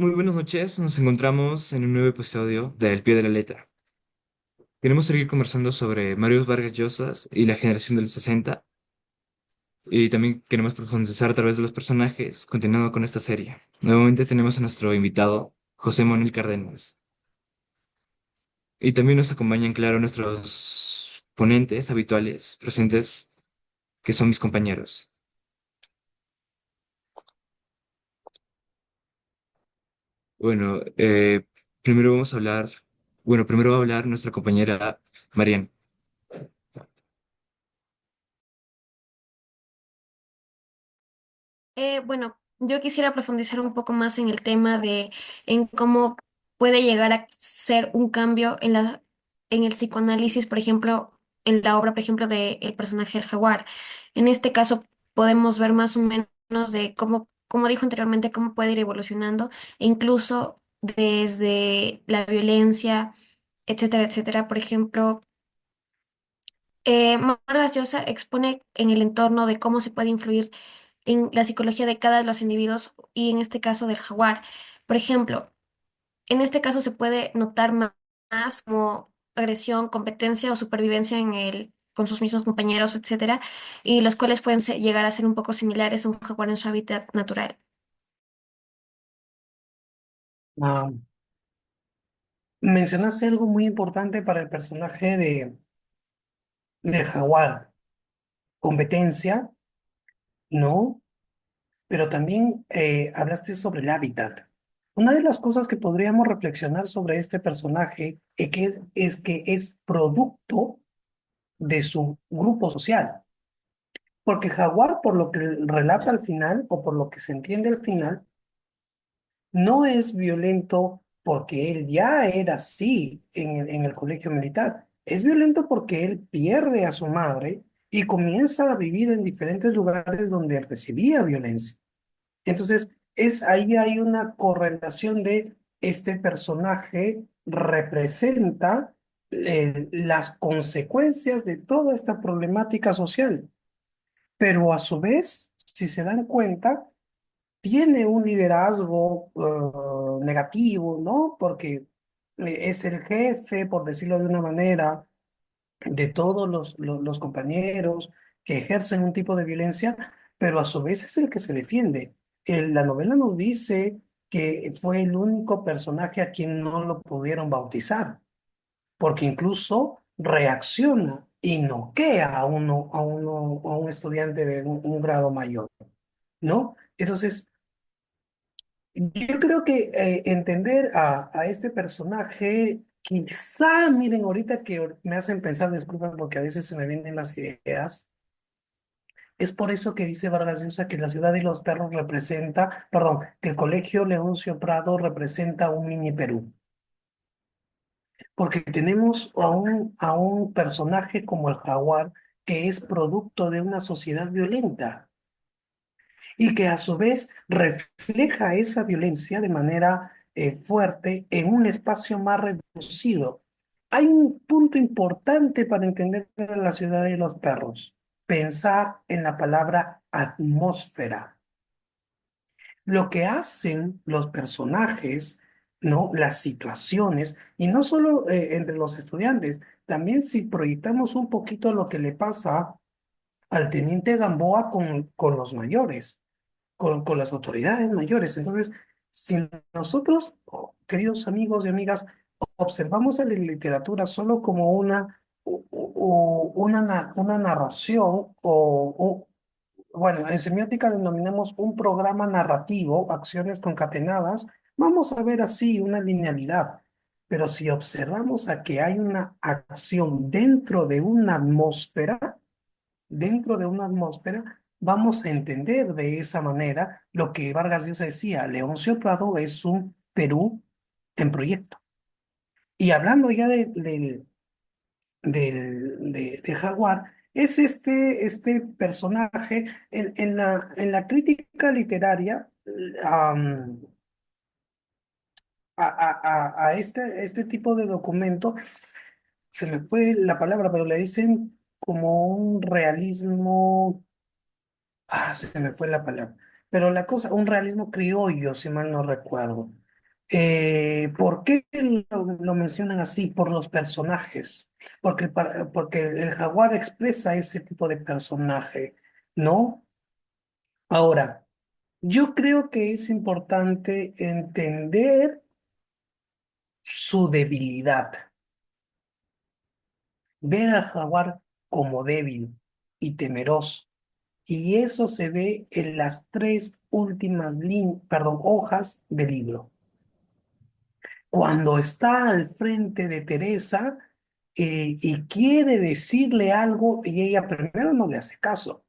Muy buenas noches, nos encontramos en un nuevo episodio de El Pie de la Letra. Queremos seguir conversando sobre Mario Vargas Llosa y la generación del 60, y también queremos profundizar a través de los personajes, continuando con esta serie. Nuevamente tenemos a nuestro invitado, José Manuel Cárdenas, y también nos acompañan, claro, nuestros ponentes habituales presentes, que son mis compañeros. Bueno, primero vamos a hablar, primero va a hablar nuestra compañera Mariana. Yo quisiera profundizar un poco más en el tema de en cómo puede llegar a ser un cambio en el psicoanálisis, por ejemplo, en la obra, por ejemplo, de el personaje del jaguar. En este caso, podemos ver más o menos de cómo, como dijo anteriormente, cómo puede ir evolucionando, e incluso desde la violencia, etcétera, etcétera. Por ejemplo, Vargas Llosa expone en el entorno de cómo se puede influir en la psicología de cada de los individuos y en este caso del jaguar. Por ejemplo, en este caso se puede notar más como agresión, competencia o supervivencia con sus mismos compañeros, etcétera, y los cuales pueden llegar a ser un poco similares a un jaguar en su hábitat natural. Ah, mencionaste algo muy importante para el personaje del jaguar, competencia, ¿no? Pero también hablaste sobre el hábitat. Una de las cosas que podríamos reflexionar sobre este personaje es que es producto de su grupo social. Porque jaguar, por lo que relata al final, o por lo que se entiende al final, no es violento porque él ya era así en el colegio militar. Es violento porque él pierde a su madre y comienza a vivir en diferentes lugares donde recibía violencia. Entonces, ahí hay una correlación de este personaje representa las consecuencias de toda esta problemática social, pero a su vez, si se dan cuenta, tiene un liderazgo negativo, ¿no? Porque es el jefe, por decirlo de una manera, de todos los compañeros que ejercen un tipo de violencia, pero a su vez es el que se defiende. La novela nos dice que fue el único personaje a quien no lo pudieron bautizar, porque incluso reacciona y noquea a un estudiante de un grado mayor, ¿no? Entonces, yo creo que entender a este personaje, quizá, miren, ahorita que me hacen pensar, disculpen porque a veces se me vienen las ideas, es por eso que dice Vargas Llosa que la ciudad de los perros representa, perdón, que el colegio Leoncio Prado representa un mini Perú, porque tenemos a un personaje como el jaguar que es producto de una sociedad violenta y que a su vez refleja esa violencia de manera fuerte en un espacio más reducido. Hay un punto importante para entender la ciudad de los perros, pensar en la palabra atmósfera. Lo que hacen los personajes, ¿no? Las situaciones, y no solo entre los estudiantes, también si proyectamos un poquito lo que le pasa al teniente Gamboa con los mayores con las autoridades mayores. Entonces, si nosotros, queridos amigos y amigas, observamos a la literatura solo como una narración bueno, en semiótica denominamos un programa narrativo, acciones concatenadas, vamos a ver así una linealidad. Pero si observamos a que hay una acción dentro de una atmósfera, vamos a entender de esa manera lo que Vargas Llosa decía, Leoncio Prado es un Perú en proyecto. Y hablando ya de Jaguar, es este personaje en la crítica literaria, am, a este tipo de documento, se me fue la palabra, pero le dicen como un realismo. Se me fue la palabra. Pero la cosa, un realismo criollo, si mal no recuerdo. ¿Por qué lo mencionan así? Por los personajes. Porque el jaguar expresa ese tipo de personaje, ¿no? Ahora, yo creo que es importante entender su debilidad, ver al jaguar como débil y temeroso. Y eso se ve en las tres últimas hojas del libro. Cuando está al frente de Teresa y quiere decirle algo y ella primero no le hace caso.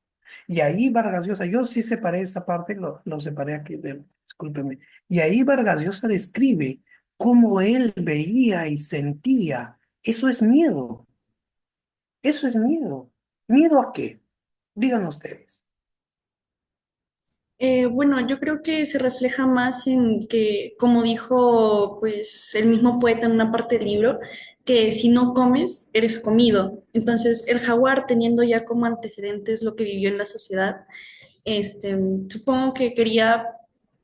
Y ahí Vargas Llosa, yo sí separé esa parte, lo separé aquí, discúlpeme. Y ahí Vargas Llosa describe cómo él veía y sentía. Eso es miedo, eso es miedo. ¿Miedo a qué? Digan ustedes. Bueno, yo creo que se refleja más en que, como dijo pues el mismo poeta en una parte del libro, que si no comes, eres comido. Entonces, el jaguar, teniendo ya como antecedentes lo que vivió en la sociedad, este, supongo que quería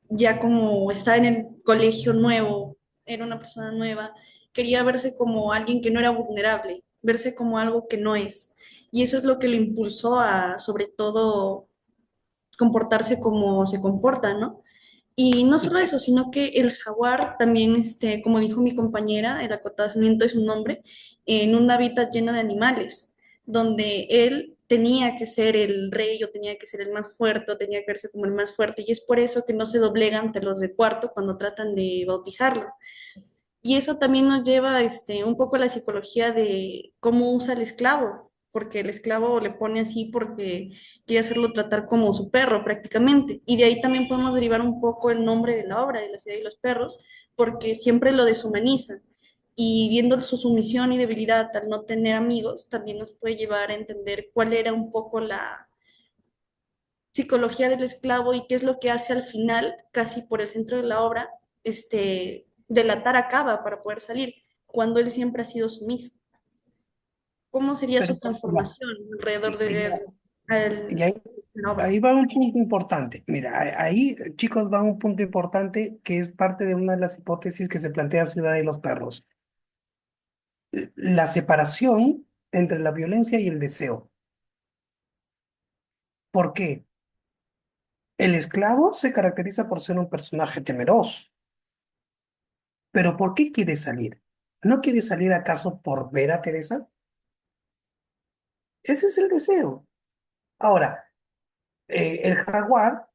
ya como estar en el colegio nuevo, era una persona nueva, quería verse como alguien que no era vulnerable, verse como algo que no es. Y eso es lo que lo impulsó a, sobre todo, comportarse como se comporta, ¿no? Y no solo eso, sino que el jaguar también, como dijo mi compañera, el acotamiento es un nombre, en un hábitat lleno de animales, donde él tenía que ser el rey o tenía que ser el más fuerte o tenía que verse como el más fuerte, y es por eso que no se doblega ante los de cuarto cuando tratan de bautizarlo. Y eso también nos lleva un poco a la psicología de cómo usa el esclavo, porque el esclavo le pone así porque quiere hacerlo tratar como su perro prácticamente. Y de ahí también podemos derivar un poco el nombre de la obra, de La ciudad y los perros, porque siempre lo deshumanizan. Y viendo su sumisión y debilidad al no tener amigos, también nos puede llevar a entender cuál era un poco la psicología del esclavo y qué es lo que hace al final, casi por el centro de la obra, delatar a Cava para poder salir, cuando él siempre ha sido sumiso. ¿Cómo sería Pero su ya, transformación alrededor ya, de, y ahí, la obra? ahí va un punto importante. Mira, ahí, chicos, va un punto importante que es parte de una de las hipótesis que se plantea Ciudad de los Perros. La separación entre la violencia y el deseo. ¿Por qué? El esclavo se caracteriza por ser un personaje temeroso, pero ¿por qué quiere salir? ¿No quiere salir acaso por ver a Teresa? Ese es el deseo. Ahora, el jaguar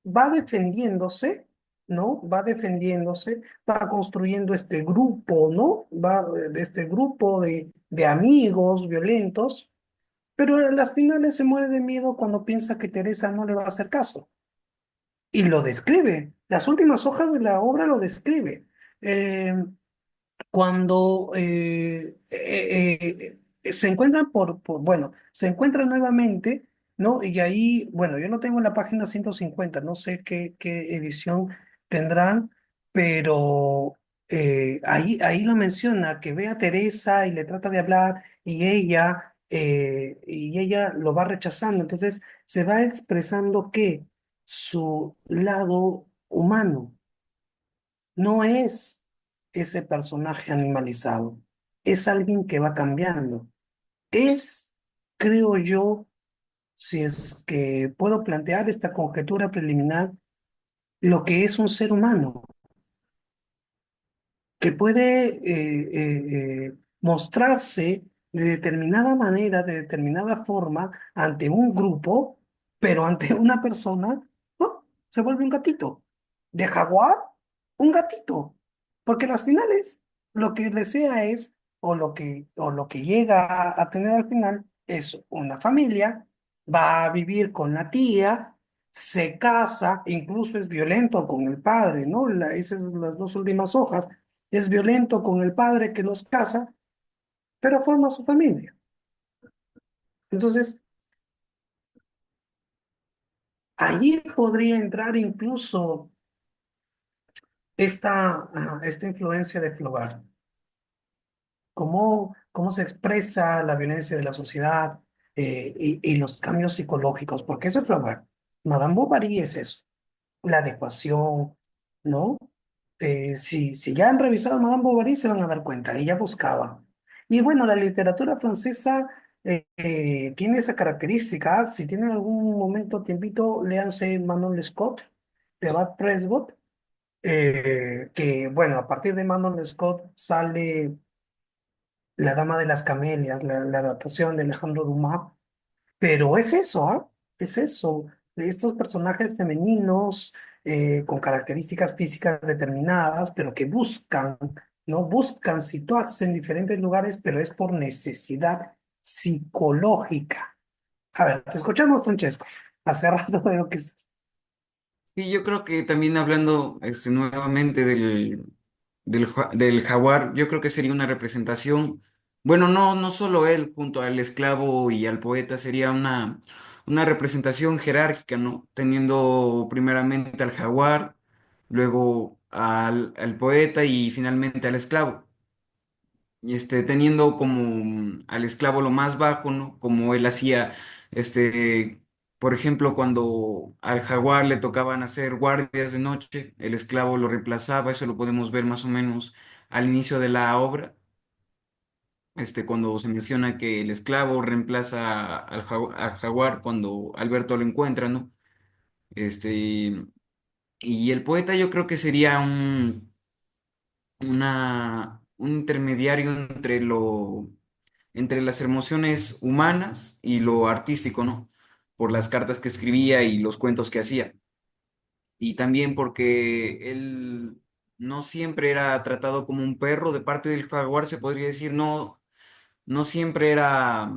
va defendiéndose, ¿no? Va defendiéndose, va construyendo este grupo, ¿no? Va de este grupo de amigos violentos, pero a las finales se muere de miedo cuando piensa que Teresa no le va a hacer caso. Y lo describe. Las últimas hojas de la obra lo describe. Eh, cuando se encuentran bueno, se encuentran nuevamente, ¿no? Y ahí, bueno, yo no tengo la página 150, no sé qué edición tendrán, pero ahí lo menciona, que ve a Teresa y le trata de hablar y ella lo va rechazando. Entonces se va expresando que su lado humano no es ese personaje animalizado, es alguien que va cambiando. Es, creo yo, si es que puedo plantear esta conjetura preliminar, lo que es un ser humano, que puede mostrarse de determinada manera, de determinada forma, ante un grupo, pero ante una persona, ¿no? Se vuelve un gatito. De jaguar, un gatito. Porque las finales, lo que desea es, o lo que llega a tener al final, es una familia, va a vivir con la tía, se casa, incluso es violento con el padre, ¿no? Esas son las dos últimas hojas, es violento con el padre que los casa, pero forma su familia. Entonces, allí podría entrar incluso esta influencia de Flaubert. Cómo se expresa la violencia de la sociedad y los cambios psicológicos, porque eso es Flaubert. Madame Bovary es eso, la adecuación, ¿no? si ya han revisado a Madame Bovary, se van a dar cuenta, ella buscaba. Y bueno, la literatura francesa tiene esa característica. Si tienen algún momento, te invito, léanse Manon Lescaut, de Bad Prescott, que bueno, a partir de Manon Lescaut sale La Dama de las Camelias, la adaptación de Alejandro Dumas. Pero es eso, ¿ah? Es eso. Estos personajes femeninos con características físicas determinadas, pero que buscan, ¿no? Buscan situarse en diferentes lugares, pero es por necesidad psicológica. A ver, te escuchamos, Francesco. Hace rato veo que... Sí, yo creo que también hablando nuevamente del jaguar, yo creo que sería una representación, bueno, no solo él, junto al esclavo y al poeta, sería una representación jerárquica, ¿no? Teniendo primeramente al jaguar, luego al poeta y finalmente al esclavo y teniendo como al esclavo lo más bajo, ¿no? Como él hacía, por ejemplo, cuando al jaguar le tocaban hacer guardias de noche, el esclavo lo reemplazaba, eso lo podemos ver más o menos al inicio de la obra, cuando se menciona que el esclavo reemplaza al jaguar cuando Alberto lo encuentra, ¿no? Este, y el poeta yo creo que sería un intermediario entre las emociones humanas y lo artístico, ¿no? Por las cartas que escribía y los cuentos que hacía. Y también porque él no siempre era tratado como un perro de parte del jaguar, se podría decir, no siempre era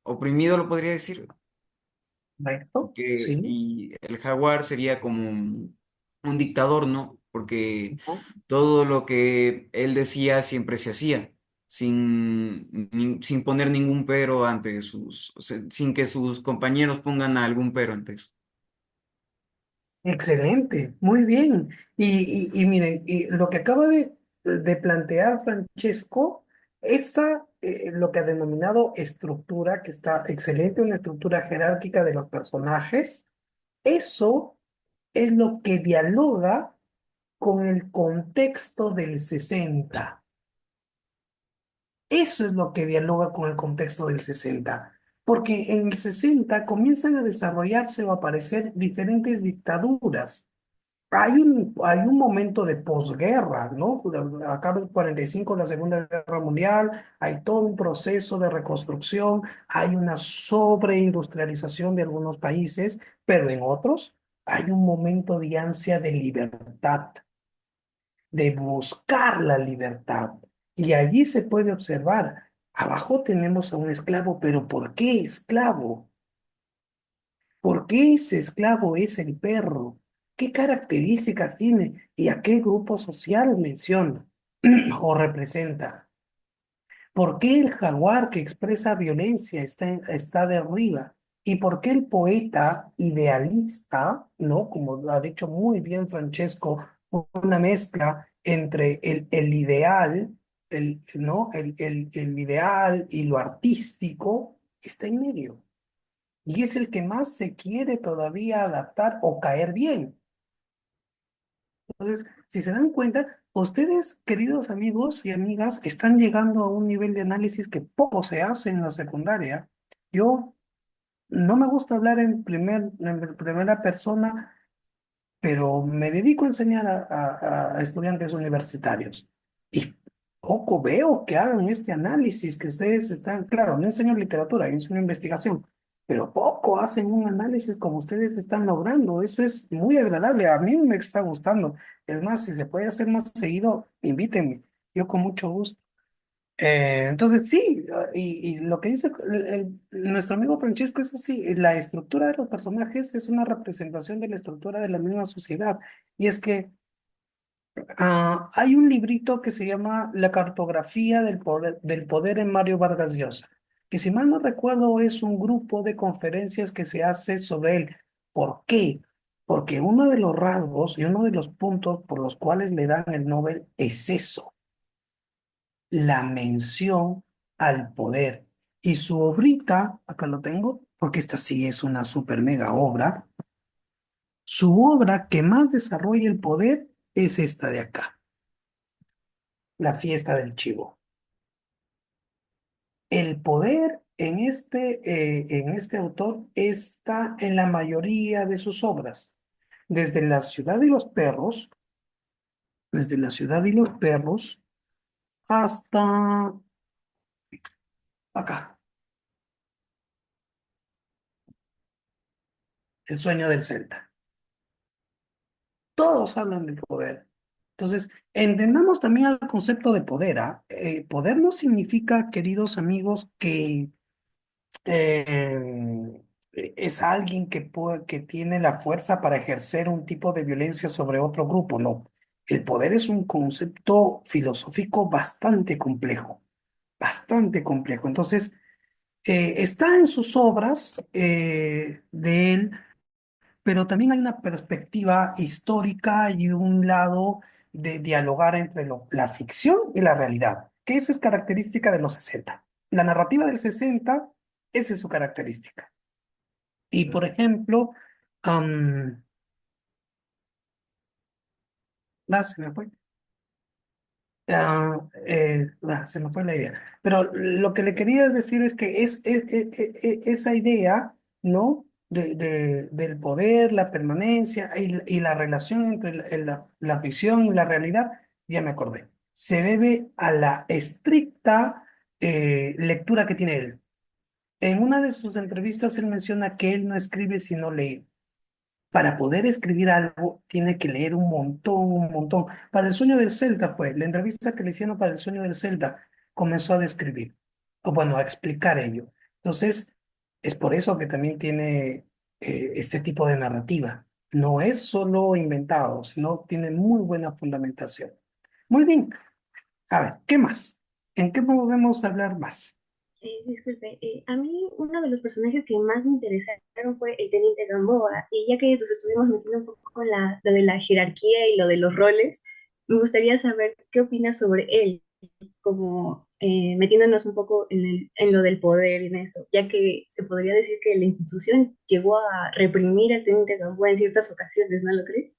oprimido, lo podría decir. Correcto, sí. Y el jaguar sería como un dictador, ¿no? Porque ¿No? todo lo que él decía siempre se hacía, sin poner ningún pero ante o sea, sin que sus compañeros pongan algún pero ante eso. Excelente, muy bien. Y miren, y lo que acaba de plantear Francesco, esa, lo que ha denominado estructura, que está excelente, una estructura jerárquica de los personajes, eso es lo que dialoga con el contexto del 60. Eso es lo que dialoga con el contexto del 60. Porque en el 60 comienzan a desarrollarse o a aparecer diferentes dictaduras. Hay un momento de posguerra, ¿no? Acaba el 45, la Segunda Guerra Mundial, hay todo un proceso de reconstrucción, hay una sobreindustrialización de algunos países, pero en otros hay un momento de ansia de libertad, de buscar la libertad. Y allí se puede observar, abajo tenemos a un esclavo, pero ¿por qué esclavo? ¿Por qué ese esclavo es el perro? ¿Qué características tiene y a qué grupo social menciona o representa? ¿Por qué el jaguar que expresa violencia está de arriba? ¿Y por qué el poeta idealista, ¿no? Como ha dicho muy bien Francesco, una mezcla entre el ideal, ¿no? El ideal y lo artístico, está en medio? Y es el que más se quiere todavía adaptar o caer bien. Entonces, si se dan cuenta, ustedes, queridos amigos y amigas, están llegando a un nivel de análisis que poco se hace en la secundaria. Yo no me gusta hablar en primera persona, pero me dedico a enseñar a estudiantes universitarios. Y poco veo que hagan este análisis que ustedes están, claro, no enseño literatura, yo enseño investigación, pero poco hacen un análisis como ustedes están logrando. Eso es muy agradable, a mí me está gustando. Es más, si se puede hacer más seguido, invítenme, yo con mucho gusto. Entonces, sí, y lo que dice nuestro amigo Francesco es así, la estructura de los personajes es una representación de la estructura de la misma sociedad. Y es que hay un librito que se llama La cartografía del poder en Mario Vargas Llosa, que si mal no recuerdo es un grupo de conferencias que se hace sobre él. ¿Por qué? Porque uno de los rasgos y uno de los puntos por los cuales le dan el Nobel es eso, la mención al poder. Y su obrita, acá lo tengo, porque esta sí es una super mega obra, su obra que más desarrolla el poder es esta de acá, la fiesta del chivo. El poder en este autor está en la mayoría de sus obras, desde La ciudad y los perros, desde La ciudad y los perros hasta acá, El sueño del Celta. Todos hablan del poder. Entonces, entendamos también el concepto de poder, ¿ah? Poder no significa, queridos amigos, que eh, es alguien que tiene la fuerza para ejercer un tipo de violencia sobre otro grupo. No, el poder es un concepto filosófico bastante complejo, bastante complejo. Entonces, está en sus obras de él, pero también hay una perspectiva histórica y un lado de dialogar entre la ficción y la realidad, que esa es característica de los 60. La narrativa del 60, esa es su característica. Y por ejemplo, am, se me fue. Se me fue la idea. Pero lo que le quería decir es que esa idea, ¿no? Del poder, la permanencia y la relación entre la ficción y la realidad, ya me acordé. Se debe a la estricta lectura que tiene él. En una de sus entrevistas él menciona que él no escribe sino lee. Para poder escribir algo, tiene que leer un montón, un montón. Para el sueño del Celta fue, la entrevista que le hicieron para el sueño del Celta, comenzó a describir, o bueno, a explicar ello. Entonces, es por eso que también tiene este tipo de narrativa. No es solo inventado, sino tiene muy buena fundamentación. Muy bien. A ver, ¿qué más? ¿En qué podemos hablar más? Disculpe, a mí uno de los personajes que más me interesaron fue el Teniente Gamboa, y ya que nos estuvimos metiendo un poco con lo de la jerarquía y lo de los roles, me gustaría saber qué opinas sobre él, como metiéndonos un poco en lo del poder y en eso, ya que se podría decir que la institución llegó a reprimir al Teniente Gamboa en ciertas ocasiones, ¿no lo crees?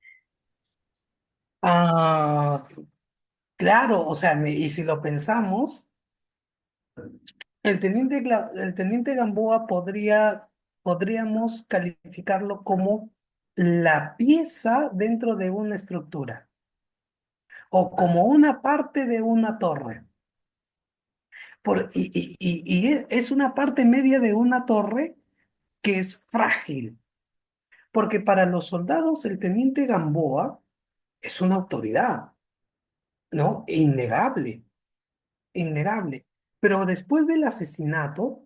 Ah, claro, o sea, y si lo pensamos. El teniente Gamboa podríamos calificarlo como la pieza dentro de una estructura o como una parte de una torre. Es una parte media de una torre que es frágil, porque para los soldados el teniente Gamboa es una autoridad, ¿no? Innegable. Innegable. Pero después del asesinato,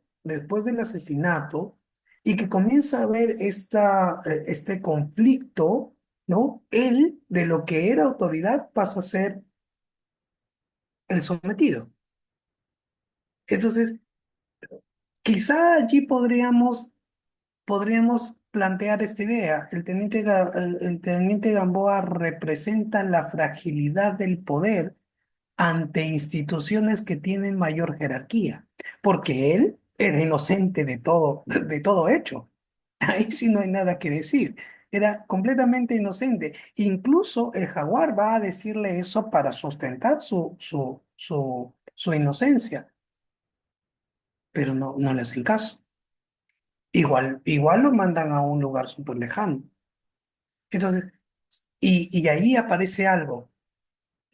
y que comienza a haber este conflicto, ¿no? Él, de lo que era autoridad, pasa a ser el sometido. Entonces, quizá allí podríamos plantear esta idea. El teniente Gamboa representa la fragilidad del poder ante instituciones que tienen mayor jerarquía, porque él era inocente de todo hecho. Ahí sí no hay nada que decir. Era completamente inocente. Incluso el jaguar va a decirle eso para sustentar su inocencia, pero no le hacen caso. Igual lo mandan a un lugar súper lejano. Entonces, y ahí aparece algo,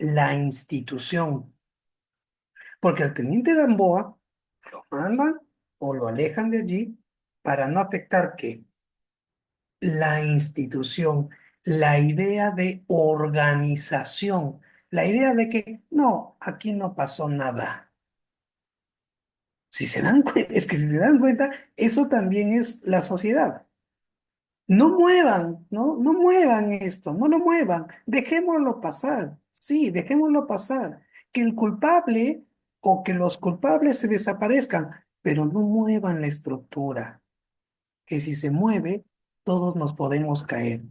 la institución. Porque al teniente Gamboa lo mandan o lo alejan de allí para no afectar que la institución, la idea de organización, la idea de que no, aquí no pasó nada. Si se dan cuenta, es que si se dan cuenta, eso también es la sociedad. No muevan, no muevan esto, no lo muevan, dejémoslo pasar, sí, dejémoslo pasar, que el culpable o que los culpables se desaparezcan, pero no muevan la estructura, que si se mueve, todos nos podemos caer.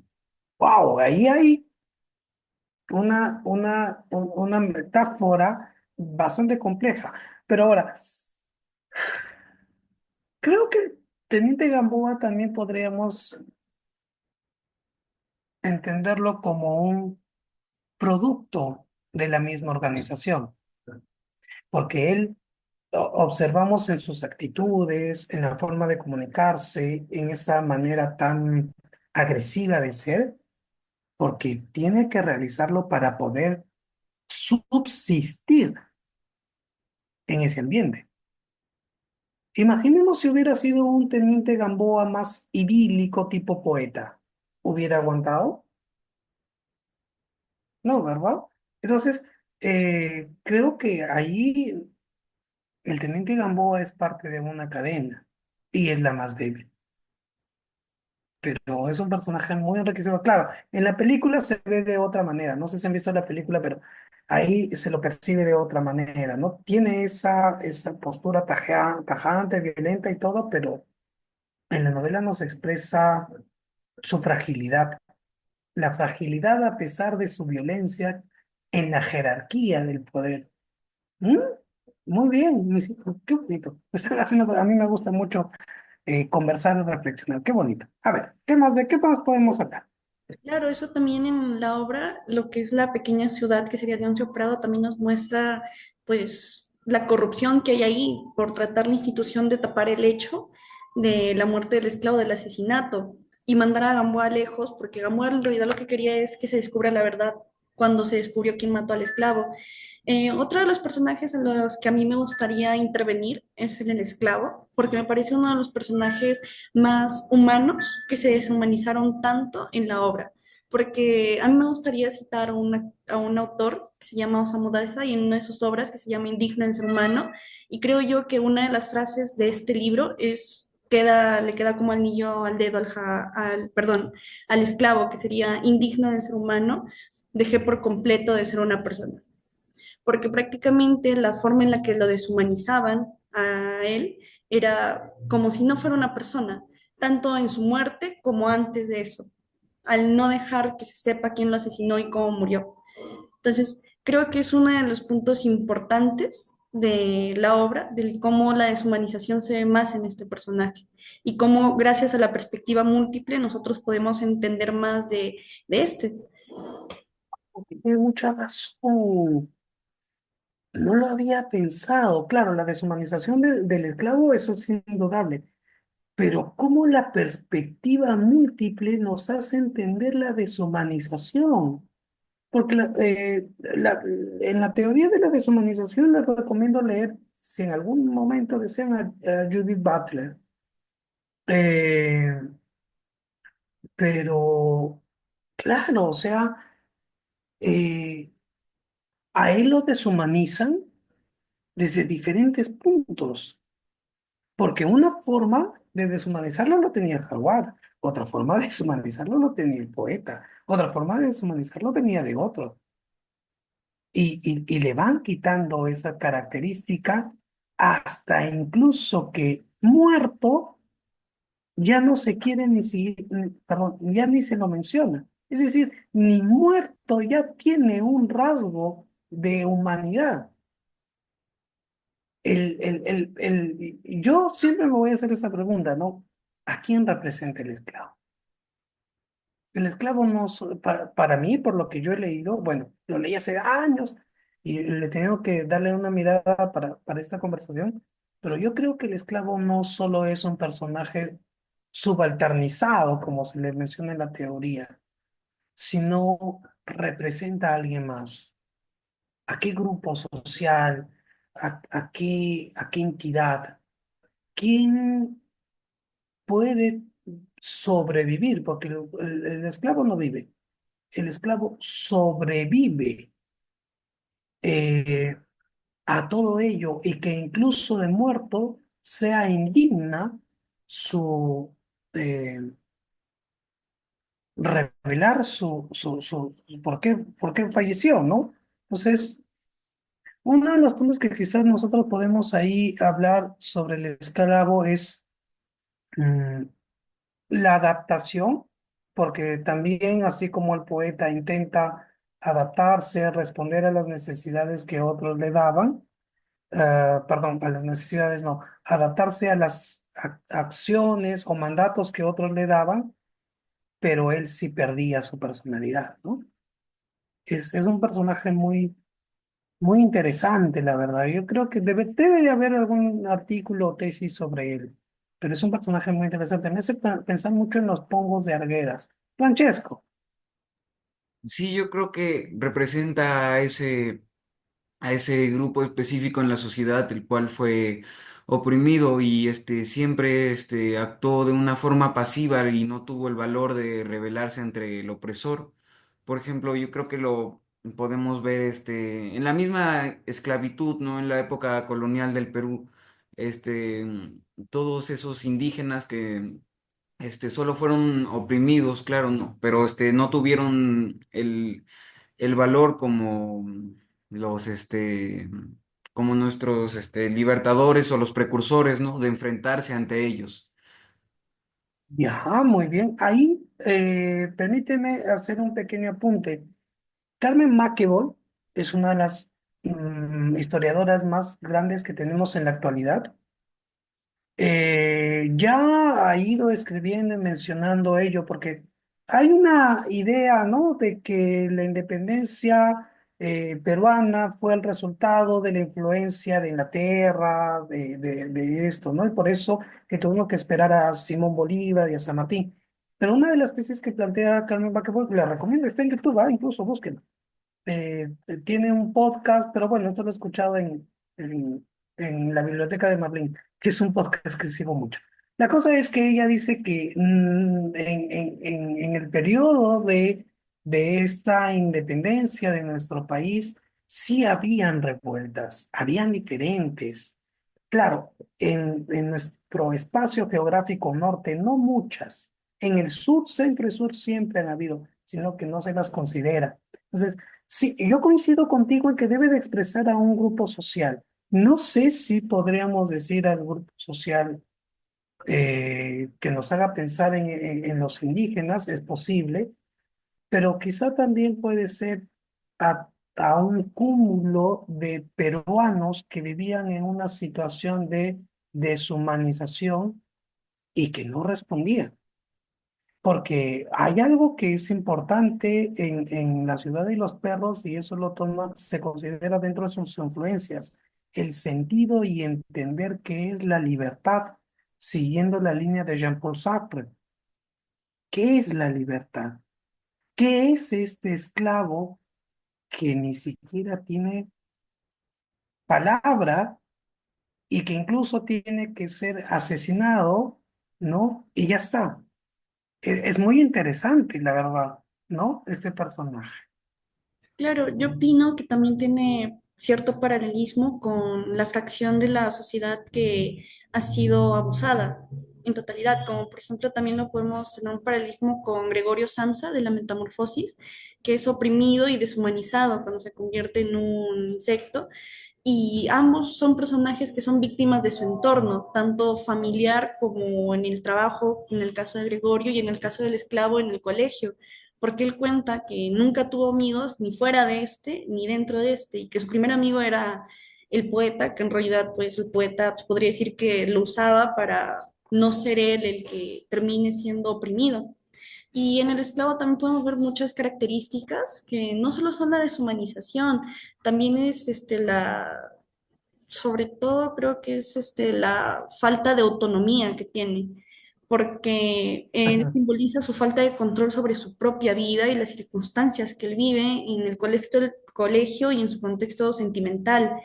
¡Wow! Ahí hay una metáfora bastante compleja, pero ahora, creo que Teniente Gamboa también podríamos entenderlo como producto de la misma organización, porque él observamos en sus actitudes, en la forma de comunicarse, en esa manera tan agresiva de ser, porque tiene que realizarlo para poder subsistir en ese ambiente. Imaginemos si hubiera sido un teniente Gamboa más idílico tipo poeta. ¿Hubiera aguantado? No, ¿verdad? Entonces, creo que ahí el teniente Gamboa es parte de una cadena y es la más débil. Pero es un personaje muy enriquecedor. Claro, en la película se ve de otra manera. No sé si han visto la película, pero ahí se lo percibe de otra manera, ¿no? Tiene esa postura tajante, violenta y todo, pero en la novela nos expresa su fragilidad. La fragilidad a pesar de su violencia en la jerarquía del poder. ¿Mm? Muy bien, qué bonito. A mí me gusta mucho conversar y reflexionar. Qué bonito. A ver, ¿de qué más podemos hablar? Claro, eso también en la obra, lo que es la pequeña ciudad que sería Leoncio Prado, también nos muestra pues la corrupción que hay ahí por tratar la institución de tapar el hecho de la muerte del esclavo, del asesinato, y mandar a Gamboa lejos, porque Gamboa en realidad lo que quería es que se descubra la verdad cuando se descubrió quién mató al esclavo. Otro de los personajes en los que a mí me gustaría intervenir es el esclavo, porque me parece uno de los personajes más humanos que se deshumanizaron tanto en la obra. Porque a mí me gustaría citar a un autor que se llama Osamu Dazai en una de sus obras que se llama Indigno del ser humano, y creo yo que una de las frases de este libro le queda como anillo al dedo perdón, al esclavo, que sería indigno del ser humano, dejé por completo de ser una persona porque prácticamente la forma en la que lo deshumanizaban a él era como si no fuera una persona, tanto en su muerte como antes de eso, al no dejar que se sepa quién lo asesinó y cómo murió. Entonces, creo que es uno de los puntos importantes de la obra, del cómo la deshumanización se ve más en este personaje y cómo gracias a la perspectiva múltiple nosotros podemos entender más de este. Tiene mucha razón. No lo había pensado. Claro, la deshumanización del esclavo, eso es indudable. Pero cómo la perspectiva múltiple nos hace entender la deshumanización. Porque en la teoría de la deshumanización les recomiendo leer, si en algún momento desean, a Judith Butler. Eh, pero, claro, o sea, eh, a él lo deshumanizan desde diferentes puntos. Porque una forma de deshumanizarlo lo tenía el jaguar, otra forma de deshumanizarlo lo tenía el poeta, otra forma de deshumanizarlo venía de otro. Y le van quitando esa característica hasta incluso que muerto ya no se quiere perdón, ya ni se lo menciona. Es decir, ni muerto ya tiene un rasgo de humanidad. Yo siempre me voy a hacer esa pregunta, ¿no? ¿A quién representa el esclavo? El esclavo no, para mí, por lo que yo he leído, bueno, lo leí hace años y le tengo que darle una mirada para esta conversación, pero yo creo que el esclavo no solo es un personaje subalternizado, como se le menciona en la teoría, sino representa a alguien más. ¿A qué grupo social? ¿A qué entidad? ¿Quién puede sobrevivir? Porque el esclavo no vive, el esclavo sobrevive eh, a todo ello y que incluso de muerto sea indigna su eh, revelar por qué falleció, ¿no? Entonces, uno de los puntos que quizás nosotros podemos ahí hablar sobre el esclavo es mm, la adaptación, porque también, así como el poeta intenta adaptarse, responder a las necesidades que otros le daban, perdón, a las necesidades no, adaptarse a las acciones o mandatos que otros le daban, pero él sí perdía su personalidad, ¿no? es un personaje muy interesante, la verdad. Yo creo que debe de haber algún artículo o tesis sobre él, pero es un personaje muy interesante. Me hace pensar mucho en los Pongos de Arguedas. Francesco. Sí, yo creo que representa a ese grupo específico en la sociedad el cual fue oprimido y siempre actuó de una forma pasiva y no tuvo el valor de rebelarse ante el opresor. Por ejemplo, yo creo que lo podemos ver en la misma esclavitud, ¿no? En la época colonial del Perú, este, todos esos indígenas que solo fueron oprimidos, claro, no, pero no tuvieron el valor como los, como nuestros, libertadores o los precursores, ¿no? De enfrentarse ante ellos. Ya, muy bien. Ahí, permíteme hacer un pequeño apunte. Carmen McEvoy es una de las historiadoras más grandes que tenemos en la actualidad. Ya ha ido escribiendo y mencionando ello, porque hay una idea, ¿no? De que la independencia peruana fue el resultado de la influencia de Inglaterra, de esto, ¿no? Y por eso que tuvimos que esperar a Simón Bolívar y a San Martín. Pero una de las tesis que plantea Carmen McEvoy, la recomiendo, está en YouTube, incluso búsquenla. Tiene un podcast, pero bueno, esto lo he escuchado en la biblioteca de Marlene, que es un podcast que sigo mucho. La cosa es que ella dice que en el periodo de esta independencia de nuestro país, sí habían revueltas, habían diferentes. Claro, en nuestro espacio geográfico norte, no muchas. En el sur, centro y sur siempre han habido, sino que no se las considera. Entonces, sí, yo coincido contigo en que debe de expresar a un grupo social. No sé si podríamos decir al grupo social que nos haga pensar en los indígenas, es posible, pero quizá también puede ser a un cúmulo de peruanos que vivían en una situación de deshumanización y que no respondían. Porque hay algo que es importante en La Ciudad de los Perros y eso lo toma, se considera dentro de sus influencias, el sentido y entender qué es la libertad, siguiendo la línea de Jean-Paul Sartre. ¿Qué es la libertad? ¿Qué es este esclavo que ni siquiera tiene palabra y que incluso tiene que ser asesinado, ¿no? Y ya está. Es muy interesante, la verdad, ¿no? Este personaje. Claro, yo opino que también tiene cierto paralelismo con la fracción de la sociedad que ha sido abusada en totalidad, como por ejemplo también lo podemos tener un paralelismo con Gregorio Samsa de la Metamorfosis, que es oprimido y deshumanizado cuando se convierte en un insecto. Y ambos son personajes que son víctimas de su entorno, tanto familiar como en el trabajo, en el caso de Gregorio y en el caso del esclavo en el colegio, porque él cuenta que nunca tuvo amigos ni fuera de este ni dentro de este, y que su primer amigo era el poeta, que en realidad pues el poeta pues, podría decir que lo usaba para no ser él el que termine siendo oprimido. Y en el esclavo también podemos ver muchas características que no solo son la deshumanización, también es sobre todo creo que es la falta de autonomía que tiene, porque él Ajá. simboliza su falta de control sobre su propia vida y las circunstancias que él vive en el contexto del colegio y en su contexto sentimental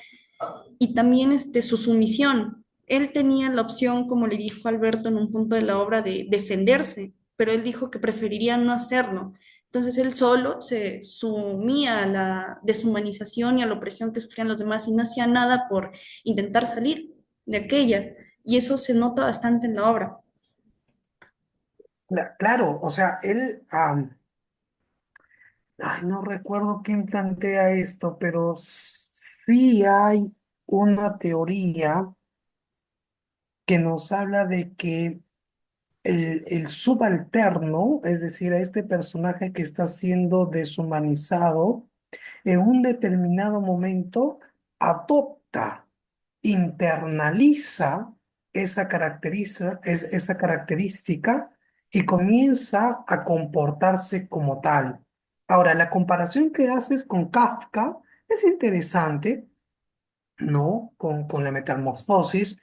y también su sumisión. Él tenía la opción, como le dijo Alberto en un punto de la obra, de defenderse, pero él dijo que preferiría no hacerlo. Entonces él solo se sumía a la deshumanización y a la opresión que sufrían los demás y no hacía nada por intentar salir de aquella. Y eso se nota bastante en la obra. Claro, o sea, él, ay, no recuerdo quién plantea esto, pero sí hay una teoría que nos habla de que el subalterno, es decir, a este personaje que está siendo deshumanizado, en un determinado momento adopta, internaliza esa característica y comienza a comportarse como tal. Ahora, la comparación que haces con Kafka es interesante, ¿no? Con la metamorfosis.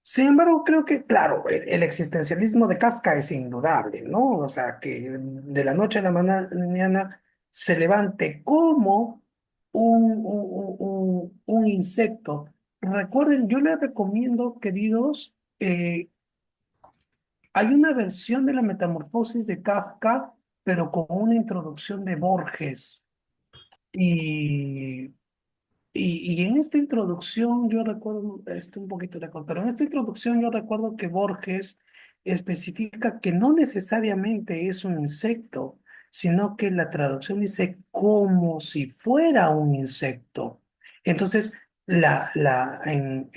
Sin embargo, creo que, claro, el existencialismo de Kafka es indudable, ¿no? O sea, que de la noche a la mañana se levante como un insecto. Recuerden, yo les recomiendo, queridos, hay una versión de la metamorfosis de Kafka, pero con una introducción de Borges. Y y en esta introducción yo recuerdo, un poquito lejos, pero en esta introducción yo recuerdo que Borges especifica que no necesariamente es un insecto, sino que la traducción dice como si fuera un insecto. Entonces, en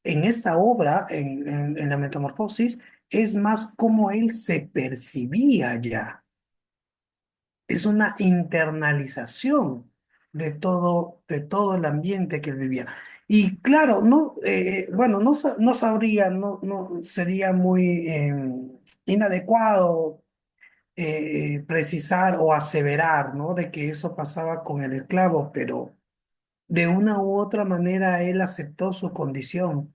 esta obra, en la Metamorfosis, es más como él se percibía ya, es una internalización de todo el ambiente que él vivía. Y claro, no, bueno, no sabría, no sería muy inadecuado precisar o aseverar, ¿no? De que eso pasaba con el esclavo, pero de una u otra manera él aceptó su condición.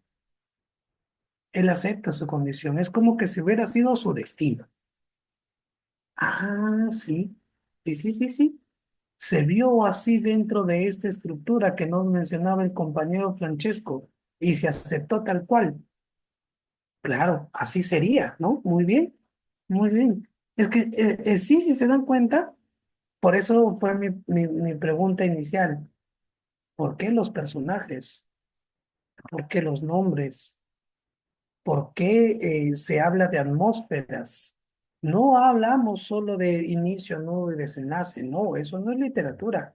Él acepta su condición. Es como que si hubiera sido su destino. Ah, sí. Sí, sí, sí, sí. Se vio así dentro de esta estructura que nos mencionaba el compañero Francesco y se aceptó tal cual. Claro, así sería, ¿no? Muy bien, muy bien. Es que sí, si se dan cuenta, por eso fue mi pregunta inicial. ¿Por qué los personajes? ¿Por qué los nombres? ¿Por qué se habla de atmósferas? No hablamos solo de inicio, no de desenlace, no, eso no es literatura.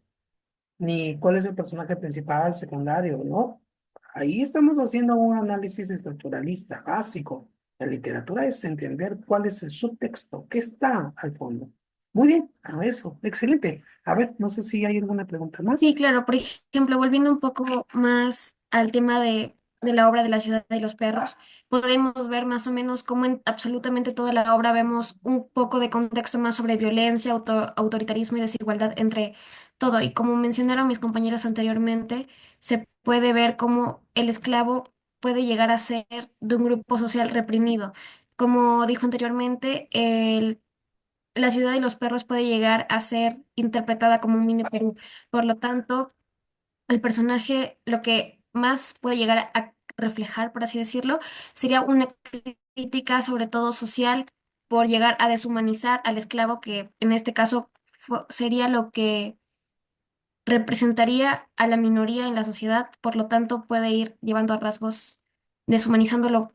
Ni cuál es el personaje principal, secundario, ¿no? Ahí estamos haciendo un análisis estructuralista básico. La literatura es entender cuál es el subtexto, qué está al fondo. Muy bien, a eso, excelente. A ver, no sé si hay alguna pregunta Sí, más. claro, por ejemplo, volviendo un poco más al tema de la obra de la ciudad de los perros, podemos ver más o menos cómo en absolutamente toda la obra vemos un poco de contexto más sobre violencia, autoritarismo y desigualdad entre todo. Y como mencionaron mis compañeros anteriormente, se puede ver cómo el esclavo puede llegar a ser de un grupo social reprimido. Como dijo anteriormente, la ciudad de los perros puede llegar a ser interpretada como un mini Perú. Por lo tanto, el personaje lo que más puede llegar a reflejar, por así decirlo, sería una crítica sobre todo social por llegar a deshumanizar al esclavo, que en este caso sería lo que representaría a la minoría en la sociedad, por lo tanto puede ir llevando a rasgos deshumanizándolo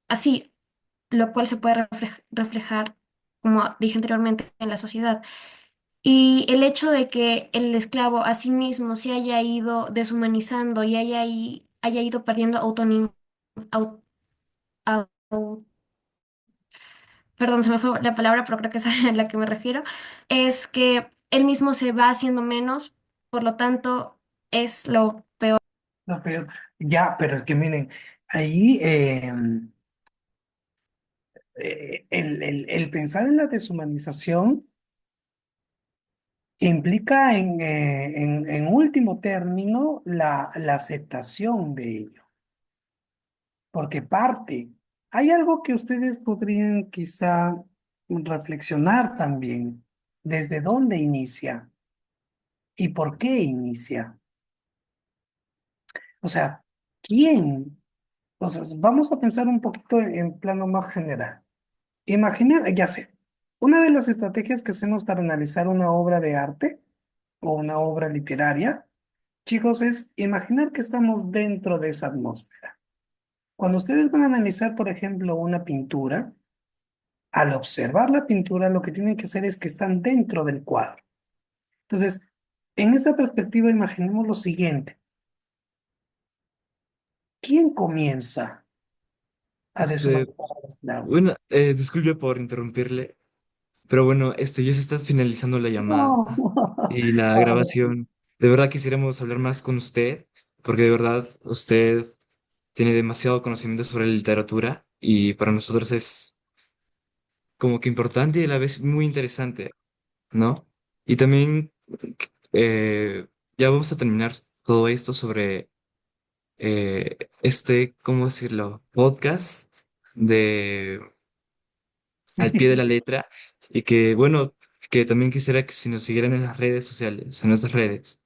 así, lo cual se puede reflejar, como dije anteriormente, en la sociedad. Y el hecho de que el esclavo a sí mismo se haya ido deshumanizando y haya ido perdiendo autonomía, perdón, se me fue la palabra, pero creo que es a la que me refiero, es que él mismo se va haciendo menos, por lo tanto es lo peor. No, pero, ya, pero es que miren, ahí el pensar en la deshumanización implica en último término la aceptación de ello, porque parte. Hay algo que ustedes podrían quizá reflexionar también, desde dónde inicia y por qué inicia. O sea, ¿quién? O sea, vamos a pensar un poquito en plano más general. Imagina, ya sé, una de las estrategias que hacemos para analizar una obra de arte o una obra literaria, chicos, es imaginar que estamos dentro de esa atmósfera. Cuando ustedes van a analizar, por ejemplo, una pintura, al observar la pintura, lo que tienen que hacer es que están dentro del cuadro. Entonces, en esta perspectiva, imaginemos lo siguiente. ¿Quién comienza a Este, deshumanizar al esclavo? bueno, disculpe por interrumpirle, pero bueno, ya se está finalizando la llamada No. y la Ahora sí. grabación. De verdad quisiéramos hablar más con usted, porque de verdad usted tiene demasiado conocimiento sobre la literatura y para nosotros es como que importante y a la vez muy interesante, ¿no? Y también ya vamos a terminar todo esto sobre ¿cómo decirlo? Podcast de Al pie de la letra y que, bueno, que también quisiera que si nos siguieran en las redes sociales, en nuestras redes.